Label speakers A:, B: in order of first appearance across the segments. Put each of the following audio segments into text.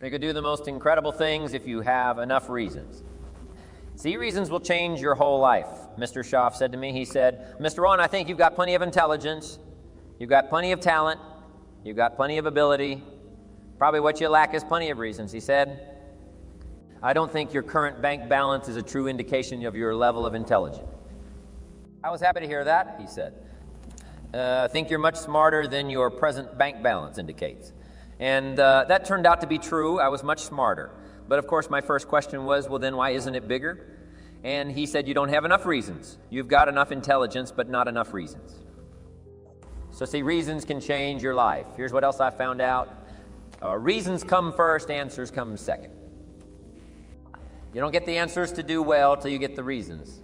A: You could do the most incredible things if you have enough reasons. See, reasons will change your whole life. Mr. Schaff said to me, he said, Mr. Rohn, I think you've got plenty of intelligence, you've got plenty of talent, you've got plenty of ability. Probably what you lack is plenty of reasons. He said, I don't think your current bank balance is a true indication of your level of intelligence. I was happy to hear that, he said. I think you're much smarter than your present bank balance indicates. And that turned out to be true. I was much smarter. But of course, my first question was, well, then why isn't it bigger? And he said, you don't have enough reasons. You've got enough intelligence, but not enough reasons. So see, reasons can change your life. Here's what else I found out. Reasons come first, answers come second. You don't get the answers to do well till you get the reasons.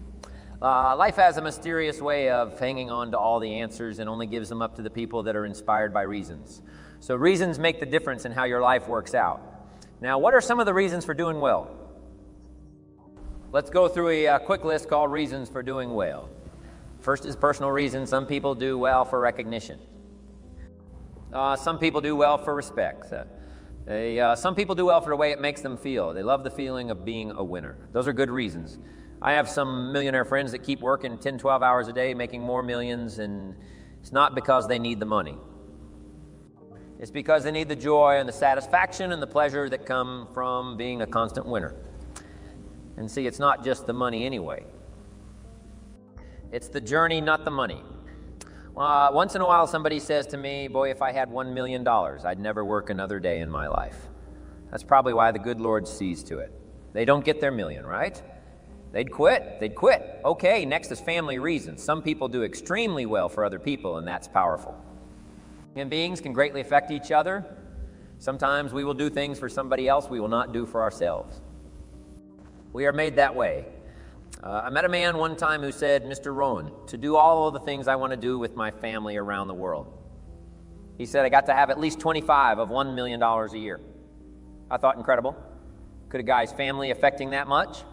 A: Life has a mysterious way of hanging on to all the answers and only gives them up to the people that are inspired by reasons. So reasons make the difference in how your life works out. Now, what are some of the reasons for doing well? Let's go through a quick list called reasons for doing well. First is personal reasons. Some people do well for recognition. Some people do well for respect. Some people do well for the way it makes them feel. They love the feeling of being a winner. Those are good reasons. I have some millionaire friends that keep working 10, 12 hours a day, making more millions, and it's not because they need the money. It's because they need the joy and the satisfaction and the pleasure that come from being a constant winner. And see, it's not just the money anyway. It's the journey, not the money. Once in a while, somebody says to me, boy, if I had $1 million, I'd never work another day in my life. That's probably why the good Lord sees to it. They don't get their million, right? They'd quit. Okay, next is family reasons. Some people do extremely well for other people, and that's powerful. Human beings can greatly affect each other. Sometimes we will do things for somebody else we will not do for ourselves. We are made that way. I met a man one time who said, Mr. Rohn, to do all of the things I want to do with my family around the world. He said, I got to have at least 25 of $1 million a year. I thought, incredible. Could a guy's family affecting that much?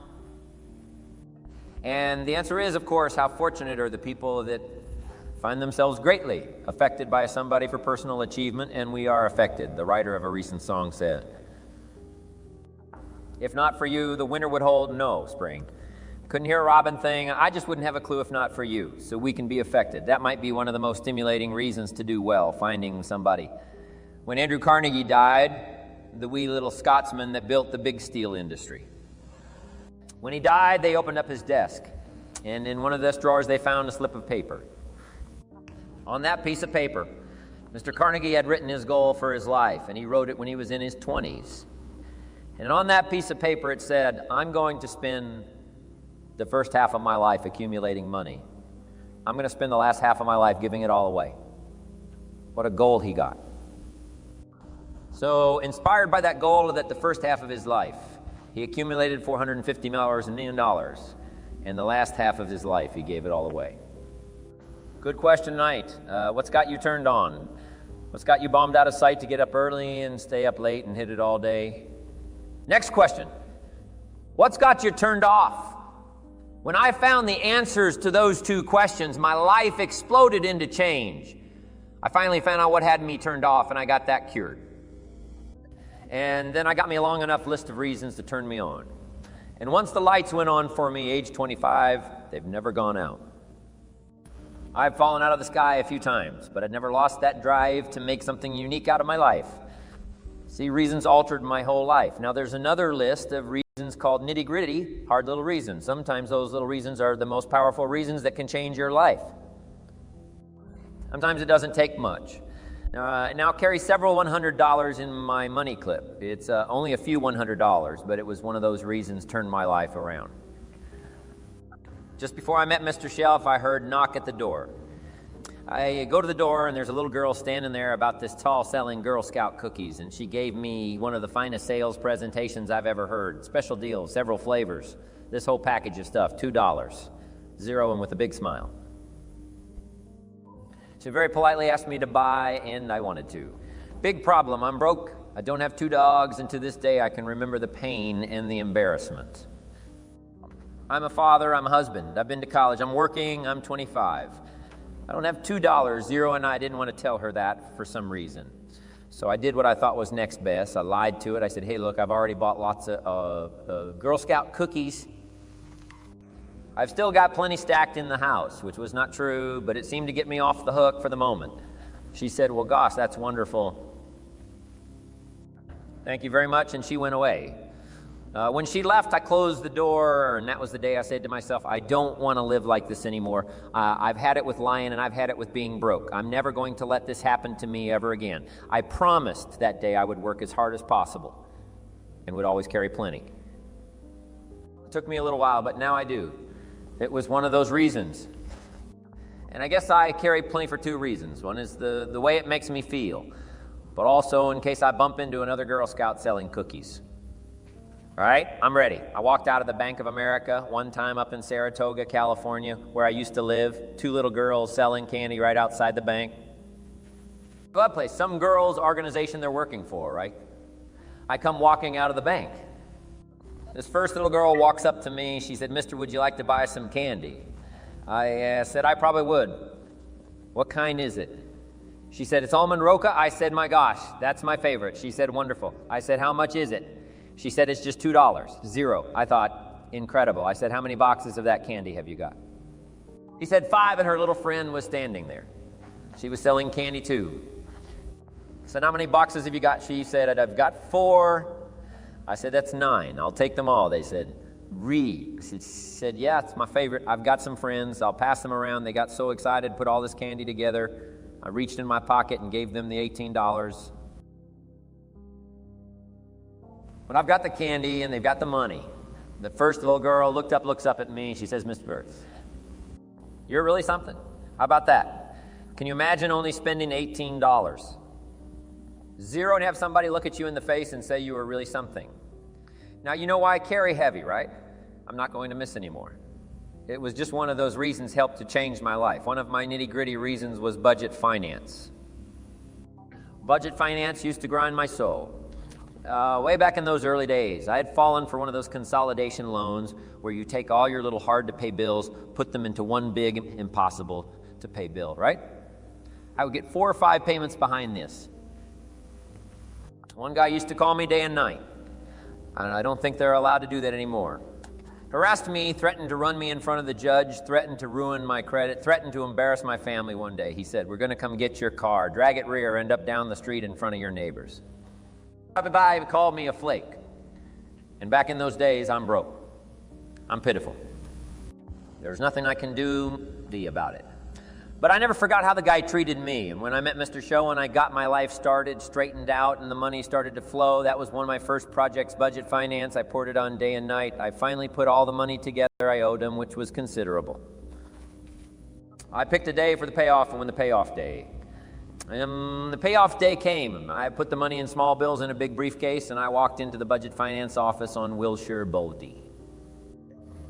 A: And the answer is, of course, how fortunate are the people that find themselves greatly affected by somebody for personal achievement, and we are affected, the writer of a recent song said. If not for you, the winter would hold no spring. Couldn't hear a robin thing. I just wouldn't have a clue if not for you, so we can be affected. That might be one of the most stimulating reasons to do well, finding somebody. When Andrew Carnegie died, the wee little Scotsman that built the big steel industry, when he died, they opened up his desk, and in one of those drawers they found a slip of paper. On that piece of paper, Mr. Carnegie had written his goal for his life, and he wrote it when he was in his 20s. And on that piece of paper it said, I'm going to spend the first half of my life accumulating money. I'm going to spend the last half of my life giving it all away. What a goal he got. So inspired by that goal that the first half of his life, he accumulated $450 million, and the last half of his life he gave it all away. Good question tonight. What's got you turned on? What's got you bombed out of sight to get up early and stay up late and hit it all day? Next question. What's got you turned off? When I found the answers to those two questions, my life exploded into change. I finally found out what had me turned off, and I got that cured. And then I got me a long enough list of reasons to turn me on. And once the lights went on for me, age 25, they've never gone out. I've fallen out of the sky a few times, but I've never lost that drive to make something unique out of my life. See, reasons altered my whole life. Now there's another list of reasons called nitty-gritty, hard little reasons. Sometimes those little reasons are the most powerful reasons that can change your life. Sometimes it doesn't take much. Now I carry several $100 in my money clip. It's only a few $100, but it was one of those reasons turned my life around. Just before I met Mr. Shelf, I heard knock at the door. I go to the door, and there's a little girl standing there about this tall selling Girl Scout cookies, and she gave me one of the finest sales presentations I've ever heard. Special deals, several flavors, this whole package of stuff, $2. Zero and with a big smile. She very politely asked me to buy, and I wanted to. Big problem, I'm broke, I don't have 2 dogs, and to this day I can remember the pain and the embarrassment. I'm a father, I'm a husband, I've been to college, I'm working, I'm 25. I don't have $2, Zero and I didn't want to tell her that for some reason. So I did what I thought was next best. I lied to it. I said, hey, look, I've already bought lots of Girl Scout cookies. I've still got plenty stacked in the house, which was not true, but it seemed to get me off the hook for the moment. She said, well, gosh, that's wonderful. Thank you very much, and she went away. When she left, I closed the door, and that was the day I said to myself, I don't want to live like this anymore. I've had it with lying, and I've had it with being broke. I'm never going to let this happen to me ever again. I promised that day I would work as hard as possible and would always carry plenty. It took me a little while, but now I do. It was one of those reasons. And I guess I carry plenty for two reasons. One is the way it makes me feel, but also in case I bump into another Girl Scout selling cookies. All right, I'm ready. I walked out of the Bank of America one time up in Saratoga, California, where I used to live. Two little girls selling candy right outside the bank. Glad place, some girl's organization they're working for, right? I come walking out of the bank. This first little girl walks up to me. She said, Mister, would you like to buy some candy? I said, I probably would. What kind is it? She said, it's almond roca. I said, my gosh, that's my favorite. She said, wonderful. I said, how much is it? She said, it's just $2. Zero. I thought, incredible. I said, how many boxes of that candy have you got? She said 5, and her little friend was standing there. She was selling candy too. I said, how many boxes have you got? She said, I've got 4. I said, that's 9. I'll take them all. They said, read. She said, yeah, it's my favorite. I've got some friends. I'll pass them around. They got so excited, put all this candy together. I reached in my pocket and gave them the $18. When I've got the candy and they've got the money, the first little girl looks up at me. She says, Mr. Burns, you're really something. How about that? Can you imagine only spending $18? Zero, and have somebody look at you in the face and say you were really something. Now, you know why I carry heavy, right? I'm not going to miss anymore. It was just one of those reasons helped to change my life. One of my nitty-gritty reasons was budget finance. Budget finance used to grind my soul. Way back in those early days, I had fallen for one of those consolidation loans where you take all your little hard-to-pay bills, put them into one big, impossible-to-pay bill, right? I would get 4 or 5 payments behind this. One guy used to call me day and night, and I don't think they're allowed to do that anymore. Harassed me, threatened to run me in front of the judge, threatened to ruin my credit, threatened to embarrass my family one day. He said, we're going to come get your car, drag it rear, end up down the street in front of your neighbors. He called me a flake. And back in those days, I'm broke. I'm pitiful. There's nothing I can do about it. But I never forgot how the guy treated me. And when I met Mr. Show and I got my life started, straightened out, and the money started to flow, that was one of my first projects, budget finance. I poured it on day and night. I finally put all the money together I owed him, which was considerable. I picked a day for the payoff, and when the payoff day. The payoff day came. I put the money in small bills in a big briefcase, and I walked into the budget finance office on Wilshire Boulevard.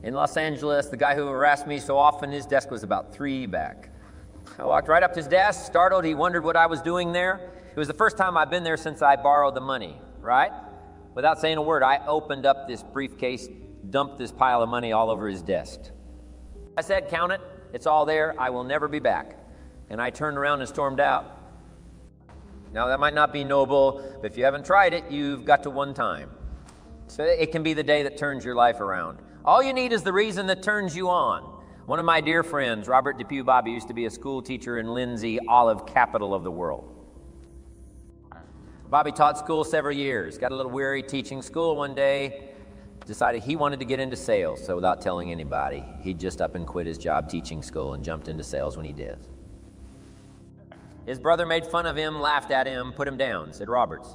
A: In Los Angeles, the guy who harassed me so often, his desk was about 3 back. I walked right up to his desk, startled. He wondered what I was doing there. It was the first time I'd been there since I borrowed the money, right? Without saying a word, I opened up this briefcase, dumped this pile of money all over his desk. I said, count it. It's all there. I will never be back. And I turned around and stormed out. Now, that might not be noble, but if you haven't tried it, you've got to one time. So it can be the day that turns your life around. All you need is the reason that turns you on. One of my dear friends, Robert Depew Bobby, used to be a school teacher in Lindsay, olive capital of the world. Bobby taught school several years, got a little weary teaching school one day, decided he wanted to get into sales. So without telling anybody, he just up and quit his job teaching school and jumped into sales when he did. His brother made fun of him, laughed at him, put him down, said, Roberts,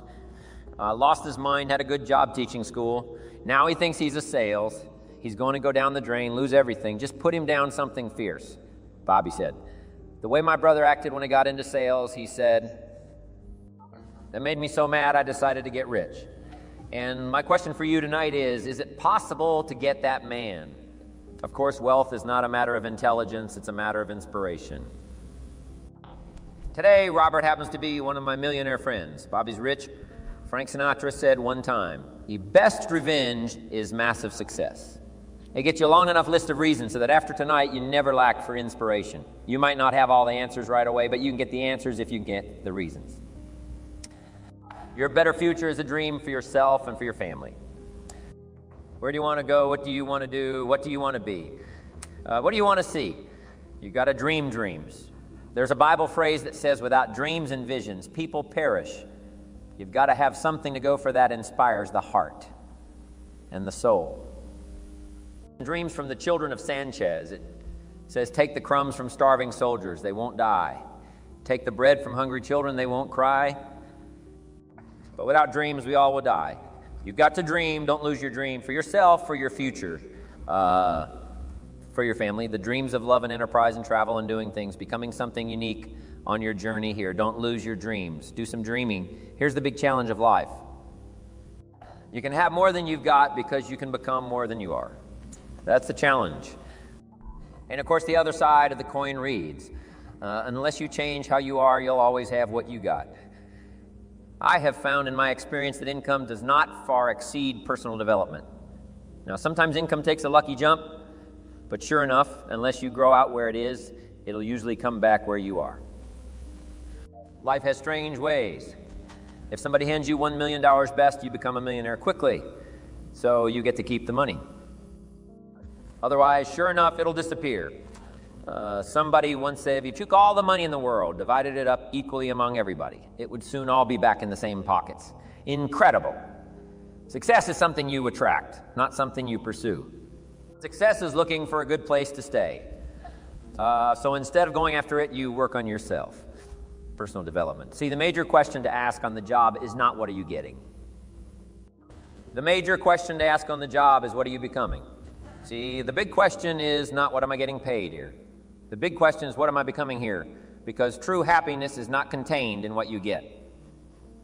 A: lost his mind, had a good job teaching school. Now he thinks he's a sales. He's going to go down the drain, lose everything. Just put him down something fierce. Bobby said, the way my brother acted when he got into sales, he said, that made me so mad I decided to get rich. And my question for you tonight is it possible to get that man? Of course, wealth is not a matter of intelligence, it's a matter of inspiration. Today, Robert happens to be one of my millionaire friends. Bobby's rich. Frank Sinatra said one time, the best revenge is massive success. It gets you a long enough list of reasons so that after tonight, you never lack for inspiration. You might not have all the answers right away, but you can get the answers if you get the reasons. Your better future is a dream for yourself and for your family. Where do you want to go? What do you want to do? What do you want to be? What do you want to see? You got to dream dreams. There's a Bible phrase that says, without dreams and visions, people perish. You've got to have something to go for that inspires the heart and the soul. Dreams from the children of Sanchez. It says, take the crumbs from starving soldiers, they won't die. Take the bread from hungry children, they won't cry. But without dreams, we all will die. You've got to dream. Don't lose your dream for yourself, for your future, for your family. The dreams of love and enterprise and travel and doing things, becoming something unique on your journey here. Don't lose your dreams. Do some dreaming. Here's the big challenge of life. You can have more than you've got because you can become more than you are. That's the challenge. And of course, the other side of the coin reads, unless you change how you are, you'll always have what you got. I have found in my experience that income does not far exceed personal development. Now, sometimes income takes a lucky jump, but sure enough, unless you grow out where it is, it'll usually come back where you are. Life has strange ways. If somebody hands you $1 million best, you become a millionaire quickly, so you get to keep the money. Otherwise, sure enough, it'll disappear. Somebody once said, if you took all the money in the world, divided it up equally among everybody, it would soon all be back in the same pockets. Incredible. Success is something you attract, not something you pursue. Success is looking for a good place to stay. So instead of going after it, you work on yourself. Personal development. See, the major question to ask on the job is not what are you getting. The major question to ask on the job is what are you becoming. See, the big question is not what am I getting paid here. The big question is what am I becoming here? Because true happiness is not contained in what you get.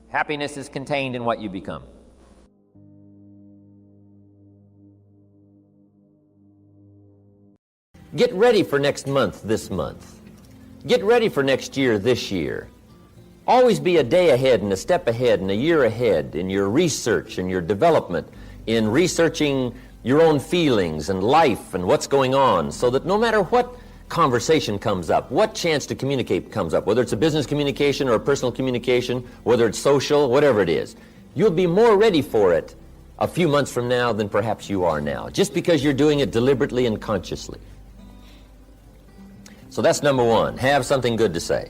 A: Happiness is contained in what you become.
B: Get ready for next month this month. Get ready for next year this year. Always be a day ahead and a step ahead and a year ahead in your research and your development, in researching your own feelings and life and what's going on, so that no matter what conversation comes up, what chance to communicate comes up, whether it's a business communication or a personal communication, whether it's social, whatever it is, you'll be more ready for it a few months from now than perhaps you are now, just because you're doing it deliberately and consciously. So that's number one, have something good to say.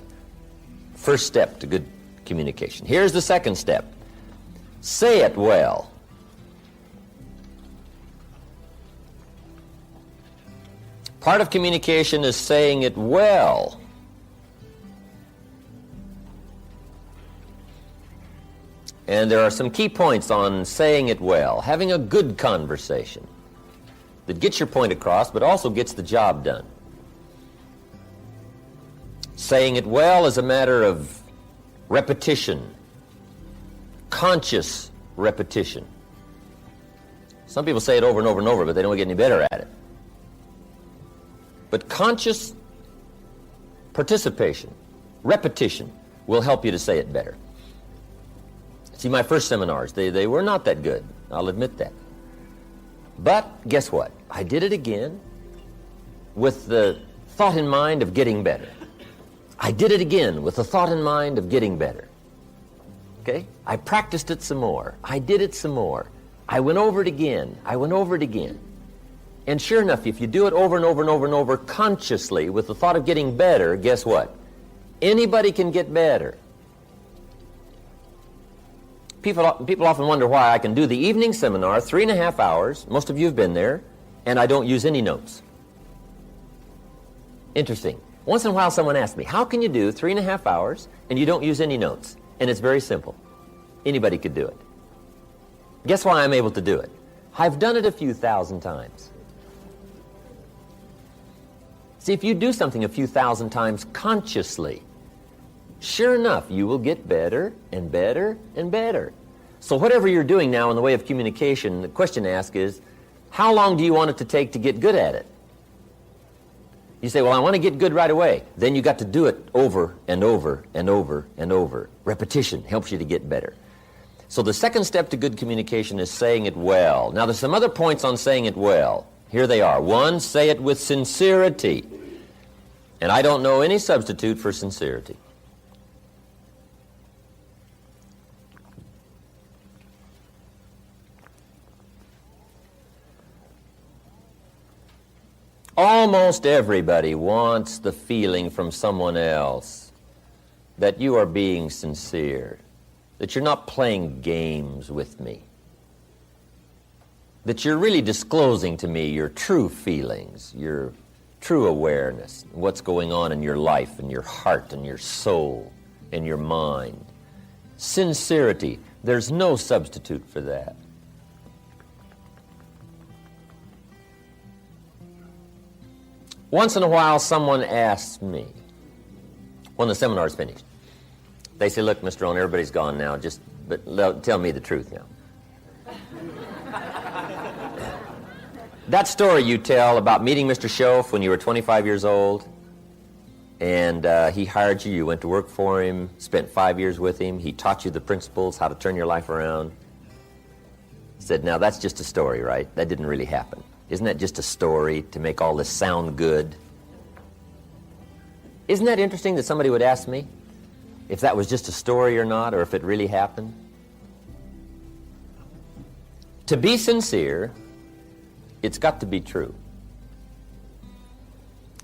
B: First step to good communication. Here's the second step. Say it well. Part of communication is saying it well. And there are some key points on saying it well. Having a good conversation that gets your point across, but also gets the job done. Saying it well is a matter of repetition, conscious repetition. Some people say it over and over and over, but they don't get any better at it. But conscious participation, repetition, will help you to say it better. See, my first seminars, they were not that good. I'll admit that. But guess what? I did it again with the thought in mind of getting better. I did it again with the thought in mind of getting better. Okay? I practiced it some more. I did it some more. I went over it again. I went over it again. And sure enough, if you do it over and over and over and over consciously with the thought of getting better, guess what? Anybody can get better. People often wonder why I can do the evening seminar, 3.5 hours, most of you have been there, and I don't use any notes. Interesting. Once in a while someone asks me, how can you do 3.5 hours and you don't use any notes? And it's very simple. Anybody could do it. Guess why I'm able to do it? I've done it a few thousand times. See, if you do something a few thousand times consciously, sure enough, you will get better and better and better. So whatever you're doing now in the way of communication, the question to ask is, how long do you want it to take to get good at it? You say, well, I want to get good right away. Then you got to do it over and over and over and over. Repetition helps you to get better. So the second step to good communication is saying it well. Now, there's some other points on saying it well. Here they are. One, say it with sincerity. And I don't know any substitute for sincerity. Almost everybody wants the feeling from someone else that you are being sincere, that you're not playing games with me, that you're really disclosing to me your true feelings, your true awareness, what's going on in your life and your heart and your soul and your mind. Sincerity, there's no substitute for that. Once in a while, someone asks me, when the seminar's finished, they say, look, Mr. Rohn, everybody's gone now, but tell me the truth now. That story you tell about meeting Mr. Schoaf when you were 25 years old, and he hired you, you went to work for him, spent 5 years with him, he taught you the principles, how to turn your life around. He said, now that's just a story, right? That didn't really happen. Isn't that just a story to make all this sound good? Isn't that interesting that somebody would ask me if that was just a story or not, or if it really happened? To be sincere, it's got to be true.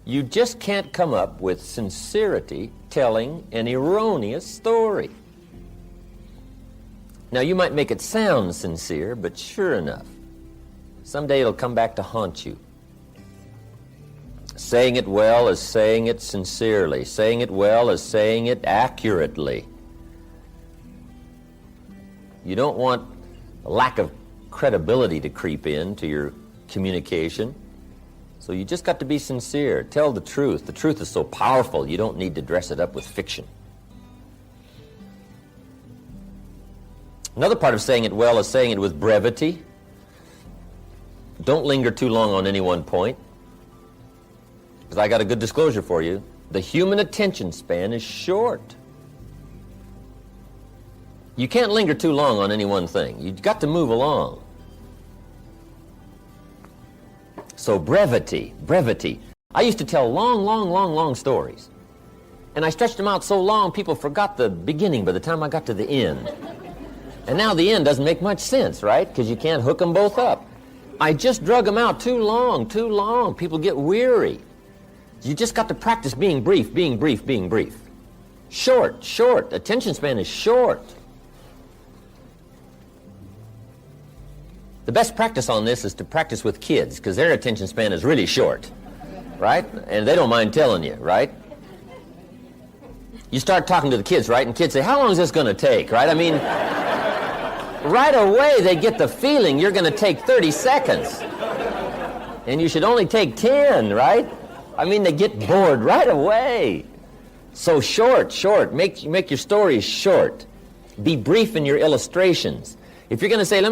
B: You just can't come up with sincerity telling an erroneous story. Now, you might make it sound sincere, but sure enough, someday it'll come back to haunt you. Saying it well is saying it sincerely. Saying it well is saying it accurately. You don't want a lack of credibility to creep into your communication. So you just got to be sincere. Tell the truth. The truth is so powerful, you don't need to dress it up with fiction. Another part of saying it well is saying it with brevity. Don't linger too long on any one point, because I got a good disclosure for you. The human attention span is short. You can't linger too long on any one thing. You've got to move along. So brevity. I used to tell long stories. And I stretched them out so long, people forgot the beginning by the time I got to the end. And now the end doesn't make much sense, right? Because you can't hook them both up. I just drug them out too long. People get weary. You just got to practice being brief. Short. Attention span is short. The best practice on this is to practice with kids, because their attention span is really short, right? And they don't mind telling you, right? You start talking to the kids, right? And kids say, how long is this going to take, right? I mean, right away they get the feeling you're going to take 30 seconds. And you should only take 10, right? I mean, they get bored right away. So short. Make your stories short. Be brief in your illustrations. If you're going to say,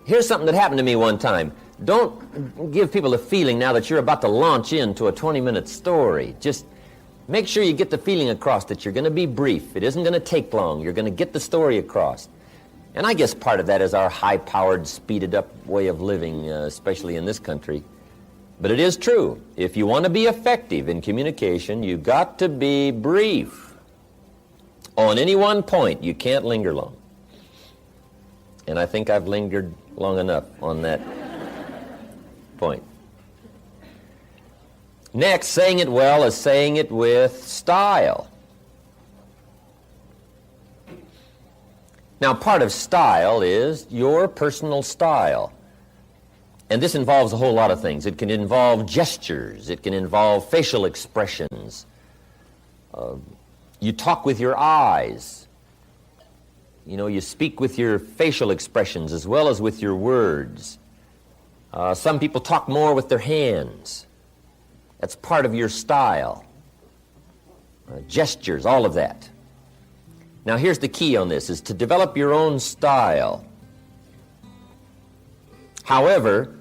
B: here's something that happened to me one time. Don't give people a feeling now that you're about to launch into a 20-minute story. Just make sure you get the feeling across that you're going to be brief. It isn't going to take long. You're going to get the story across. And I guess part of that is our high-powered, speeded-up way of living, especially in this country. But it is true. If you want to be effective in communication, you've got to be brief. On any one point, you can't linger long. And I think I've lingered long enough on that point. Next, saying it well is saying it with style. Now, part of style is your personal style. And this involves a whole lot of things. It can involve gestures. It can involve facial expressions. You talk with your eyes. You know, you speak with your facial expressions as well as with your words. Some people talk more with their hands. That's part of your style. Gestures, all of that. Now, here's the key on this, is to develop your own style. However,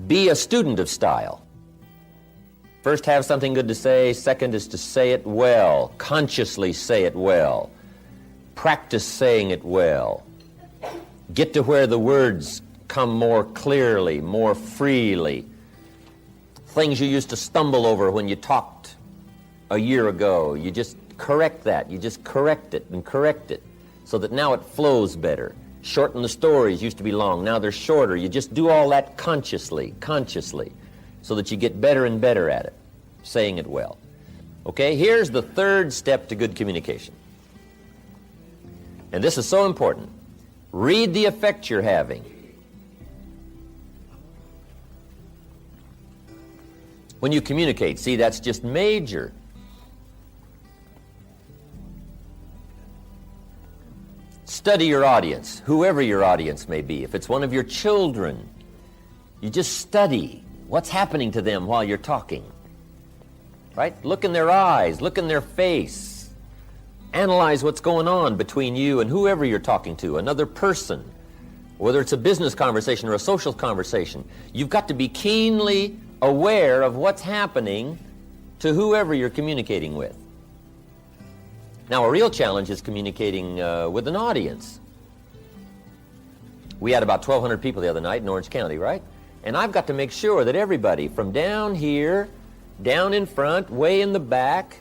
B: be a student of style. First, have something good to say. Second is to say it well. Consciously say it well. Practice saying it well. Get to where the words come more clearly, more freely. Things you used to stumble over when you talked a year ago, you just correct that. You just correct it so that now it flows better. Shorten the stories, used to be long, now they're shorter. You just do all that consciously. so that you get better and better at it, saying it well. Okay, here's the third step to good communication. And this is so important. Read the effect you're having. When you communicate, see, that's just major. Study your audience, whoever your audience may be. If it's one of your children, you just study what's happening to them while you're talking. Right? Look in their eyes, look in their face. Analyze what's going on between you and whoever you're talking to, another person. Whether it's a business conversation or a social conversation, you've got to be keenly aware of what's happening to whoever you're communicating with. Now, a real challenge is communicating with an audience. We had about 1,200 people the other night in Orange County, right? And I've got to make sure that everybody from down here, down in front, way in the back,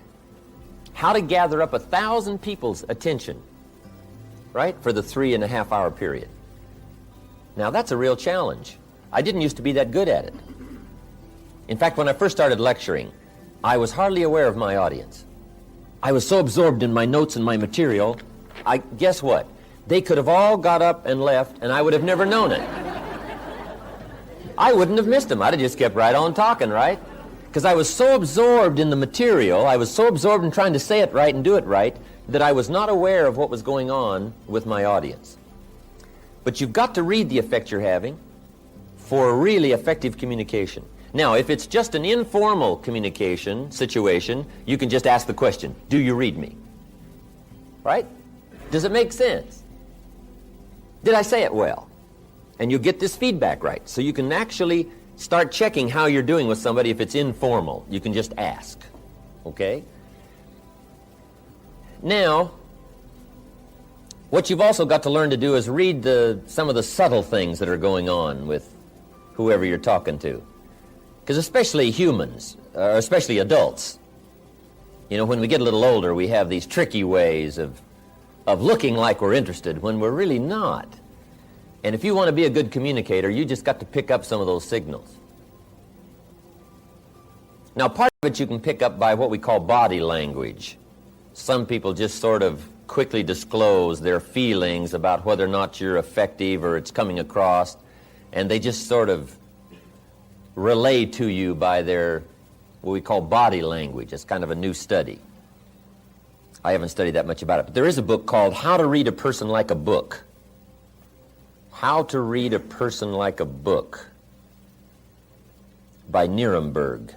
B: how to gather up 1,000 people's attention, right, for the 3.5-hour period. Now, that's a real challenge. I didn't used to be that good at it. In fact, when I first started lecturing, I was hardly aware of my audience. I was so absorbed in my notes and my material, guess what? They could have all got up and left, and I would have never known it. I wouldn't have missed them. I'd have just kept right on talking, right? Because I was so absorbed in the material, I was so absorbed in trying to say it right and do it right, that I was not aware of what was going on with my audience. But you've got to read the effect you're having for a really effective communication. Now, if it's just an informal communication situation, you can just ask the question, do you read me? Right? Does it make sense? Did I say it well? And you get this feedback right. So you can actually start checking how you're doing with somebody if it's informal. You can just ask. Okay? Now, what you've also got to learn to do is read some of the subtle things that are going on with whoever you're talking to. Because especially humans, or especially adults, you know, when we get a little older, we have these tricky ways of looking like we're interested when we're really not. And if you want to be a good communicator, you just got to pick up some of those signals. Now, part of it you can pick up by what we call body language. Some people just sort of quickly disclose their feelings about whether or not you're effective or it's coming across, and they just sort of relay to you by their, what we call body language. It's kind of a new study. I haven't studied that much about it, but there is a book called How to Read a Person Like a Book. How to Read a Person Like a Book by Nuremberg.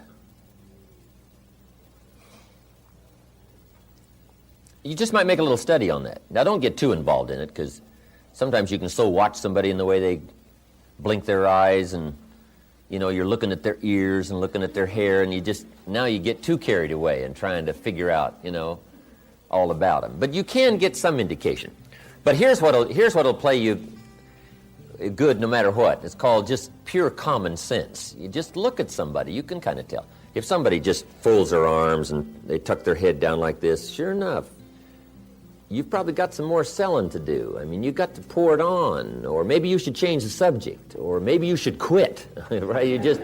B: You just might make a little study on that. Now, don't get too involved in it, because sometimes you can so watch somebody in the way they blink their eyes, and you know, you're looking at their ears and looking at their hair, and now you get too carried away in trying to figure out, you know, all about them. But you can get some indication. But here's what'll play you good no matter what. It's called just pure common sense. You just look at somebody, you can kind of tell. If somebody just folds their arms and they tuck their head down like this, sure enough, you've probably got some more selling to do. I mean, you've got to pour it on, or maybe you should change the subject, or maybe you should quit, right? You just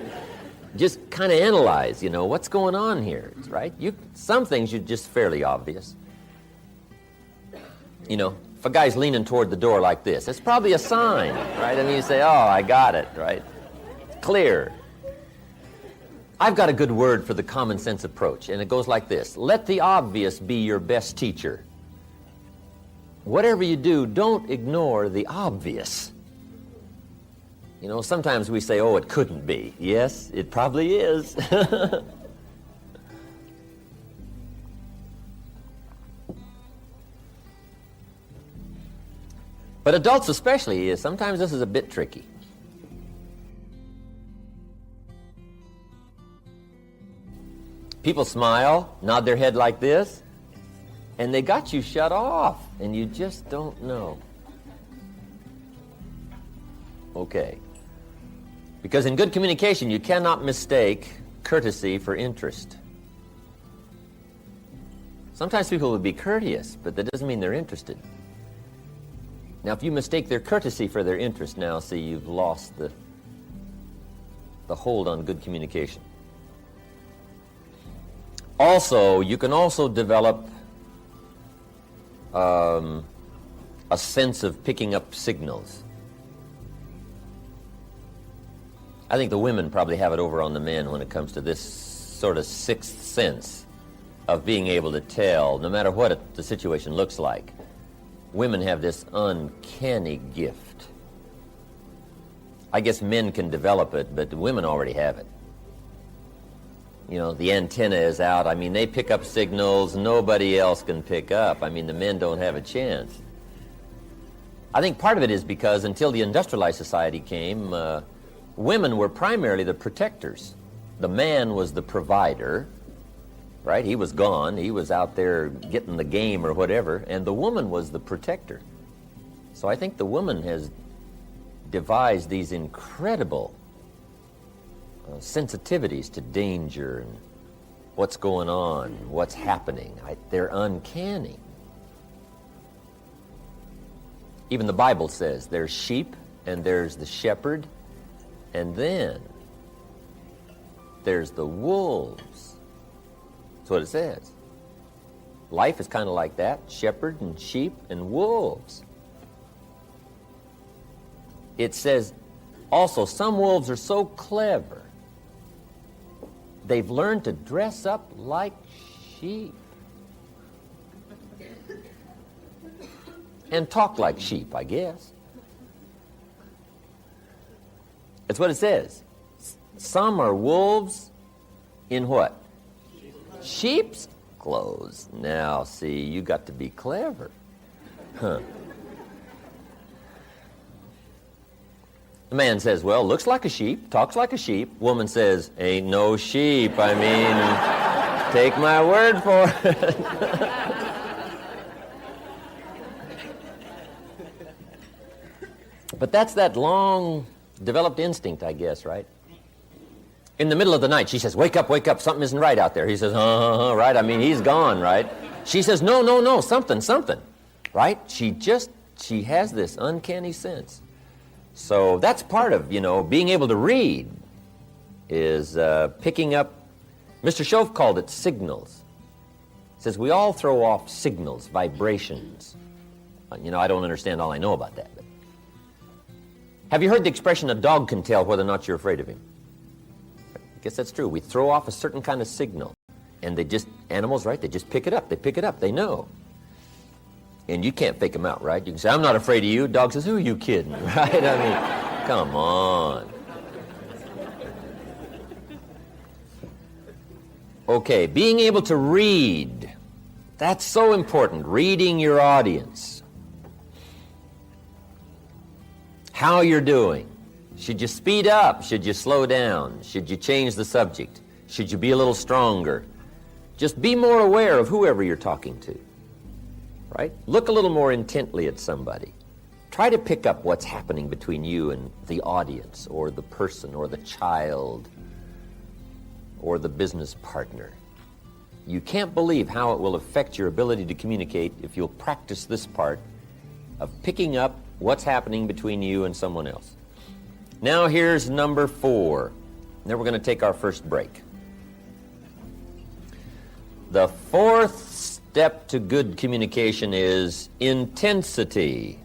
B: kind of analyze, you know, what's going on here, right? Some things are just fairly obvious. You know, if a guy's leaning toward the door like this, it's probably a sign, right? I mean, you say, oh, I got it, right? Clear. I've got a good word for the common sense approach, and it goes like this. Let the obvious be your best teacher. Whatever you do, don't ignore the obvious. You know, sometimes we say, oh, it couldn't be. Yes, it probably is. But adults especially, sometimes this is a bit tricky. People smile, nod their head like this, and they got you shut off, and you just don't know. Okay. Because in good communication, you cannot mistake courtesy for interest. Sometimes people will be courteous, but that doesn't mean they're interested. Now, if you mistake their courtesy for their interest, now, see, you've lost the hold on good communication. Also, you can also develop a sense of picking up signals. I think the women probably have it over on the men when it comes to this sort of sixth sense of being able to tell, no matter what the situation looks like. Women have this uncanny gift. I guess men can develop it, but women already have it. You know, the antenna is out. I mean, they pick up signals nobody else can pick up. I mean, the men don't have a chance. I think part of it is because until the industrialized society came, women were primarily the protectors. The man was the provider, right? He was gone. He was out there getting the game or whatever, and the woman was the protector. So I think the woman has devised these incredible sensitivities to danger and what's going on, what's happening. They're uncanny. Even the Bible says there's sheep and there's the shepherd, and then there's the wolves. That's what it says. Life is kind of like that, shepherd and sheep and wolves. It says also some wolves are so clever, they've learned to dress up like sheep and talk like sheep, I guess. That's what it says. Some are wolves in what? Sheep's clothes. Now, see, you got to be clever. Huh. The man says, well, looks like a sheep, talks like a sheep. Woman says, ain't no sheep. I mean, take my word for it. But that's that long developed instinct, I guess, right? In the middle of the night, she says, wake up, something isn't right out there. He says, right? I mean, he's gone, right? She says, no, something, right? She has this uncanny sense. So that's part of, being able to read is picking up, Mr. Shove called it signals. He says we all throw off signals, vibrations. I don't understand all I know about that. But have you heard the expression, a dog can tell whether or not you're afraid of him? I guess that's true. We throw off a certain kind of signal, and animals, right, they just pick it up, they know. And you can't fake them out, right? You can say, I'm not afraid of you. Dog says, who are you kidding, right? I mean, come on. Okay, being able to read. That's so important, reading your audience. How you're doing. Should you speed up? Should you slow down? Should you change the subject? Should you be a little stronger? Just be more aware of whoever you're talking to. Right? Look a little more intently at somebody. Try to pick up what's happening between you and the audience or the person or the child or the business partner. You can't believe how it will affect your ability to communicate if you'll practice this part of picking up what's happening between you and someone else. Now here's number 4. Then we're going to take our first break. The fourth step to good communication is intensity.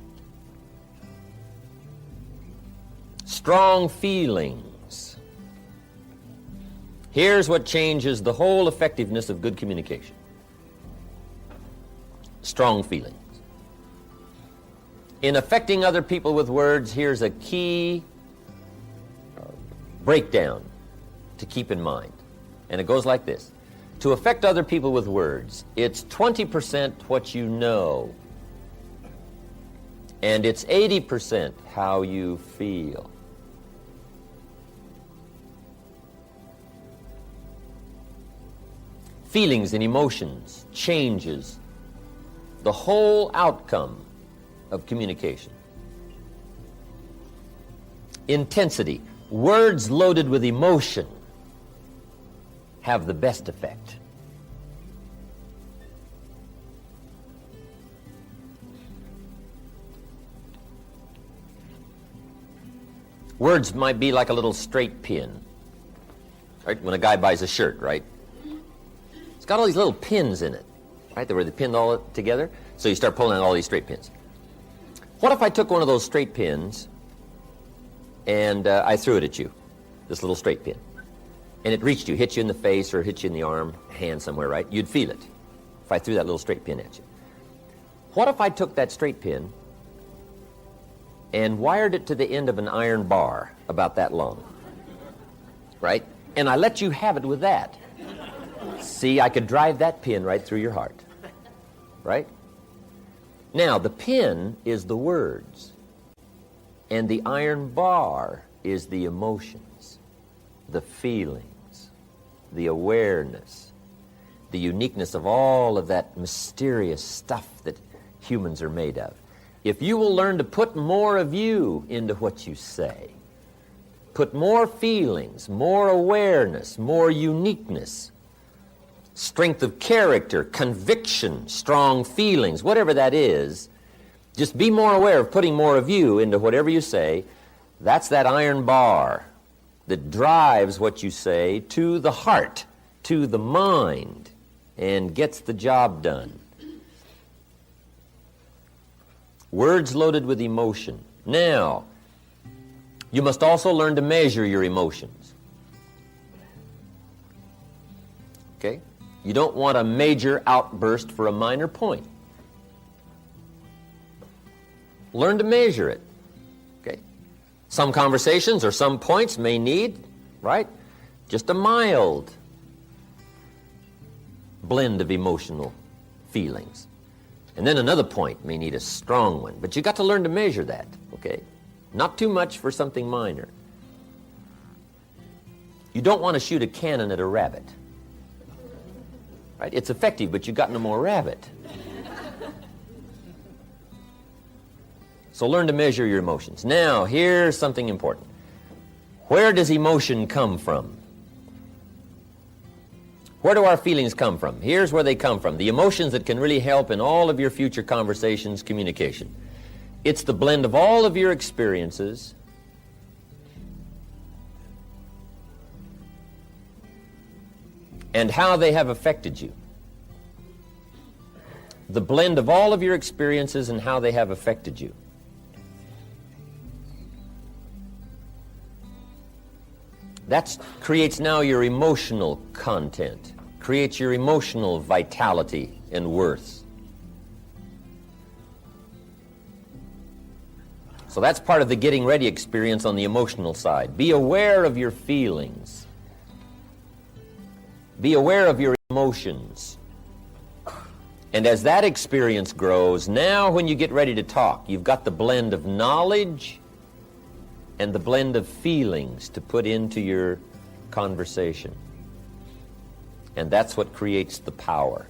B: Strong feelings. Here's what changes the whole effectiveness of good communication. Strong feelings. In affecting other people with words, here's a key breakdown to keep in mind. And it goes like this. To affect other people with words, it's 20% what you know, and it's 80% how you feel. Feelings and emotions changes the whole outcome of communication. Intensity, words loaded with emotion have the best effect. Words might be like a little straight pin. right? When a guy buys a shirt, right? It's got all these little pins in it, right? Where they pinned all it together. So you start pulling out all these straight pins. What if I took one of those straight pins and I threw it at you, this little straight pin, and it reached you, hit you in the face or hit you in the arm, hand somewhere, right? You'd feel it if I threw that little straight pin at you. What if I took that straight pin and wired it to the end of an iron bar about that long, right? And I let you have it with that. See, I could drive that pin right through your heart, right? Now, the pin is the words, and the iron bar is the emotions, the feelings, the awareness, the uniqueness of all of that mysterious stuff that humans are made of. If you will learn to put more of you into what you say, put more feelings, more awareness, more uniqueness, strength of character, conviction, strong feelings, whatever that is, just be more aware of putting more of you into whatever you say. That's that iron bar that drives what you say to the heart, to the mind, and gets the job done. Words loaded with emotion. Now, you must also learn to measure your emotions. Okay? You don't want a major outburst for a minor point. Learn to measure it. Okay? Some conversations or some points may need, right, just a mild blend of emotional feelings. And then another point may need a strong one. But you got to learn to measure that, okay? Not too much for something minor. You don't want to shoot a cannon at a rabbit. Right? It's effective, but you got no more rabbit. So learn to measure your emotions. Now, here's something important. Where does emotion come from? Where do our feelings come from? Here's where they come from. The emotions that can really help in all of your future conversations, communication. It's the blend of all of your experiences and how they have affected you. The blend of all of your experiences and how they have affected you. That creates now your emotional content, creates your emotional vitality and worth. So that's part of the getting ready experience on the emotional side. Be aware of your feelings. Be aware of your emotions. And as that experience grows, now when you get ready to talk, you've got the blend of knowledge and the blend of feelings to put into your conversation. And that's what creates the power.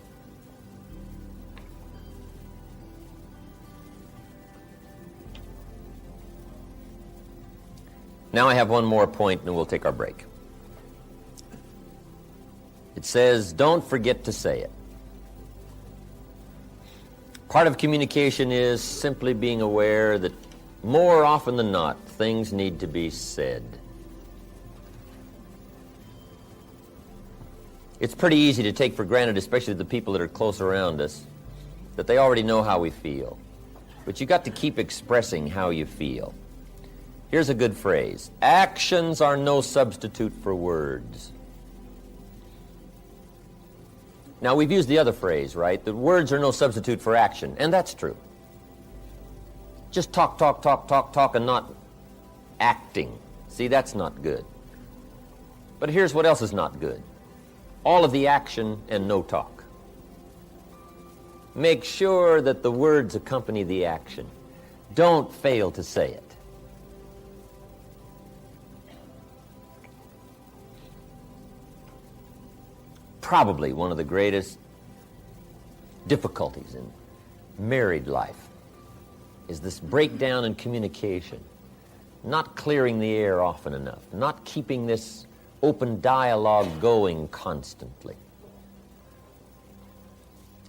B: Now I have one more point and we'll take our break. It says, don't forget to say it. Part of communication is simply being aware that more often than not, things need to be said. It's pretty easy to take for granted, especially the people that are close around us, that they already know how we feel. But you got to keep expressing how you feel. Here's a good phrase. Actions are no substitute for words. Now, we've used the other phrase, right? That words are no substitute for action, and that's true. Just talk, and not acting. See, that's not good. But here's what else is not good. All of the action and no talk. Make sure that the words accompany the action. Don't fail to say it. Probably one of the greatest difficulties in married life is this breakdown in communication, not clearing the air often enough, not keeping this open dialogue going constantly.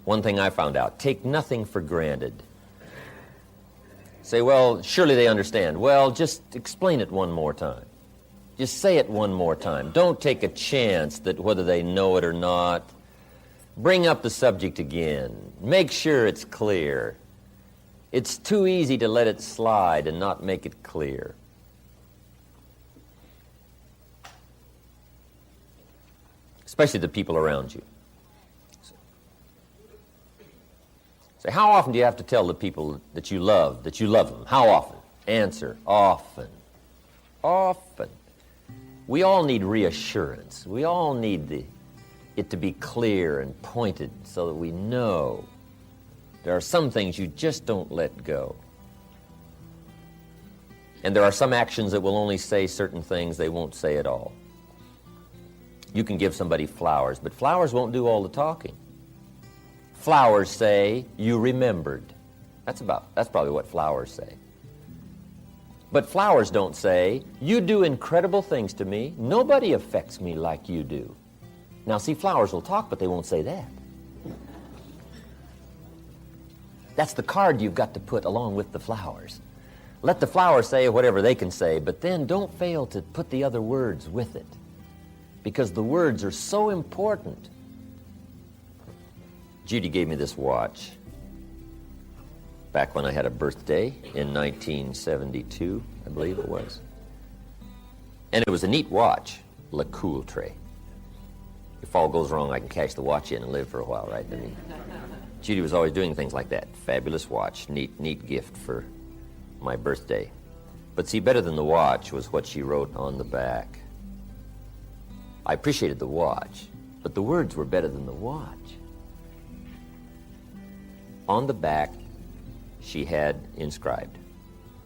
B: One thing I found out, take nothing for granted. Say, well, surely they understand. Well, just explain it one more time. Just say it one more time. Don't take a chance that whether they know it or not. Bring up the subject again. Make sure it's clear. It's too easy to let it slide and not make it clear. Especially the people around you. Say, how often do you have to tell the people that you love them? How often? Answer, often. Often. We all need reassurance. We all need it to be clear and pointed so that we know. There are some things you just don't let go. And there are some actions that will only say certain things, they won't say at all. You can give somebody flowers, but flowers won't do all the talking. Flowers say, you remembered. That's probably what flowers say. But flowers don't say, you do incredible things to me. Nobody affects me like you do. Now, see, flowers will talk, but they won't say that. That's the card you've got to put along with the flowers. Let the flowers say whatever they can say, but then don't fail to put the other words with it, because the words are so important. Judy gave me this watch back when I had a birthday in 1972, I believe it was. And it was a neat watch, Le Coultre. If all goes wrong, I can cash the watch in and live for a while, right? I mean, Judy was always doing things like that. Fabulous watch, neat gift for my birthday. But see, better than the watch was what she wrote on the back. I appreciated the watch, but the words were better than the watch. On the back, she had inscribed,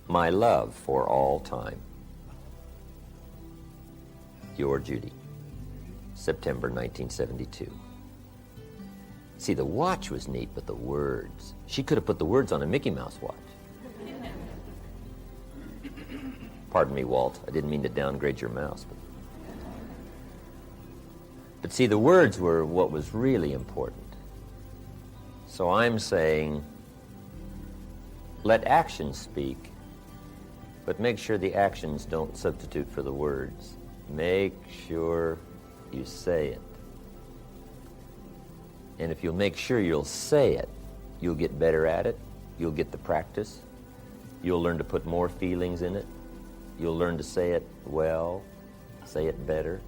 B: "My love for all time. Your Judy, September 1972. See, the watch was neat, but the words. She could have put the words on a Mickey Mouse watch. Pardon me, Walt. I didn't mean to downgrade your mouse. But see, the words were what was really important. So I'm saying, let actions speak, but make sure the actions don't substitute for the words. Make sure you say it. And if you'll make sure you'll say it, you'll get better at it. You'll get the practice. You'll learn to put more feelings in it. You'll learn to say it well, say it better.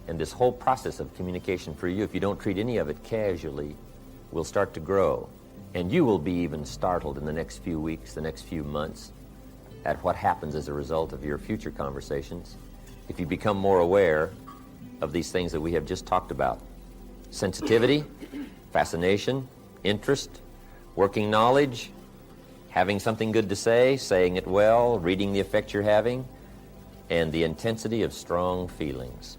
B: And this whole process of communication for you, if you don't treat any of it casually, will start to grow. And you will be even startled in the next few weeks, the next few months, at what happens as a result of your future conversations if you become more aware of these things that we have just talked about. Sensitivity, fascination, interest, working knowledge, having something good to say, saying it well, reading the effect you're having, and the intensity of strong feelings.